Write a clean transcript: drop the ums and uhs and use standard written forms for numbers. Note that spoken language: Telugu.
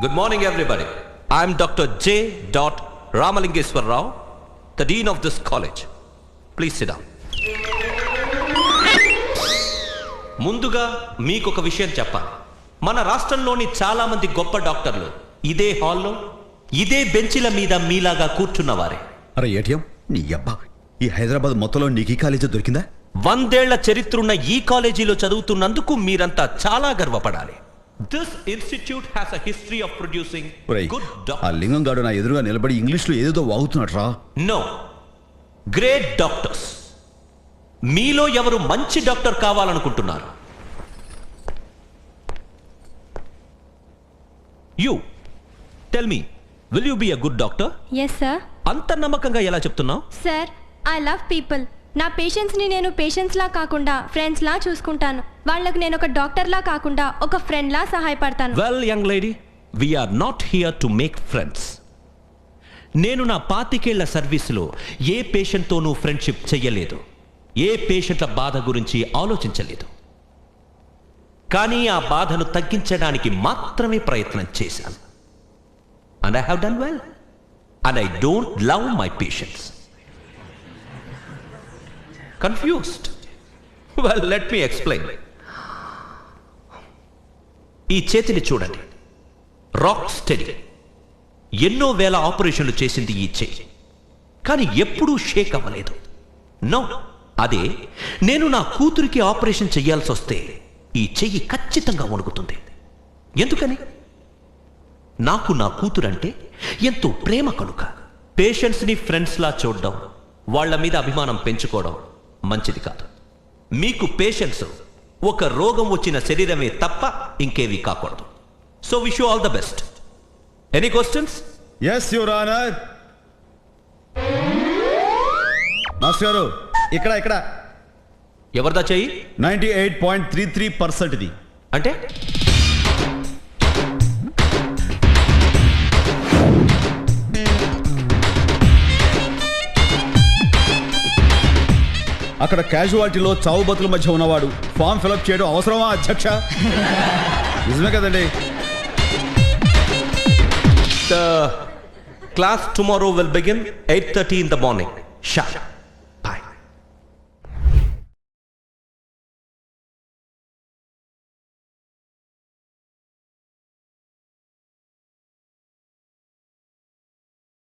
Good morning, everybody. I am Dr. J. Ramalingeshwar Rao, the Dean of this college. Please sit down. ముందుగా మీకు ఒక విషయం చెప్పాలి. మన రాష్ట్రంలోని చాలా మంది గొప్ప డాక్టర్లు ఇదే హాల్లో ఇదే బెంచీల మీద మీలాగా కూర్చున్నవారే. అరే ఏటీఎం నీ అబ్బా, ఈ హైదరాబాద్ మొత్తంలో నీకు ఈ కాలేజీ దొరికిందా? 100 ఏళ్ల చరిత్రున్న ఈ కాలేజీలో చదువుతున్నందుకు మీరంతా చాలా గర్వపడాలి. This institute has a history of producing good doctors. ఆ లింగం గాడు నా ఎదురుగా నిలబడి ఇంగ్లీష్లో ఏదేదో వాగుతున్నట్రా. No, great doctors. మీలో ఎవరు మంచి డాక్టర్ కావాలనుకుంటున్నారు? You tell me, will you be a good doctor? Yes sir. అంత నమ్మకంగా ఎలా చెప్తున్నావు? Sir, I love people. నా పేషెంట్స్ని నేను పేషెంట్స్లా కాకుండా ఫ్రెండ్స్లా చూసుకుంటాను. వాళ్ళకు నేను ఒక డాక్టర్లా కాకుండా ఒక ఫ్రెండ్లా సహాయపడతాను. Well, young lady, we are not here to make friends. నేను నా 25 ఏళ్ల సర్వీసులో ఏ పేషెంట్తోనూ ఫ్రెండ్షిప్ చెయ్యలేదు, ఏ పేషెంట్ల బాధ గురించి ఆలోచించలేదు. కానీ ఆ బాధను తగ్గించడానికి మాత్రమే ప్రయత్నం చేశాను. And I have done well. And I don't love my patients. Confused? Well, let me explain. ఈ చేతిని చూడండి, రాక్ స్టెడీ. ఎన్నో వేల ఆపరేషన్లు చేసింది ఈ చేయి, కానీ ఎప్పుడూ షేక్ అవ్వలేదు. నో, అదే నేను నా కూతురికి ఆపరేషన్ చెయ్యాల్సి వస్తే ఈ చెయ్యి ఖచ్చితంగా వణుకుతుంది. ఎందుకని? నాకు నా కూతురంటే ఎంతో ప్రేమ కనుక. పేషెంట్స్ని ఫ్రెండ్స్లా చూడడం, వాళ్ళ మీద అభిమానం పెంచుకోవడం మంచిది కాదు. మీకు పేషెంట్స్ ఒక రోగం వచ్చిన శరీరమే తప్ప ఇంకేవి కాకూడదు. So wish you all the best. Any questions? Yes your honour. Master గారు, ఇక్కడ ఎవరిదా చెయ్యి? 98.33% ఇది. అంటే అక్కడ క్యాజువాలిటీలో చావు బతుల మధ్య ఉన్నవాడు ఫామ్ ఫిలప్ చేయడం అవసరమా అధ్యక్ష? నిజమే కదండి. The class tomorrow will begin 8:30 in the morning. Sharp.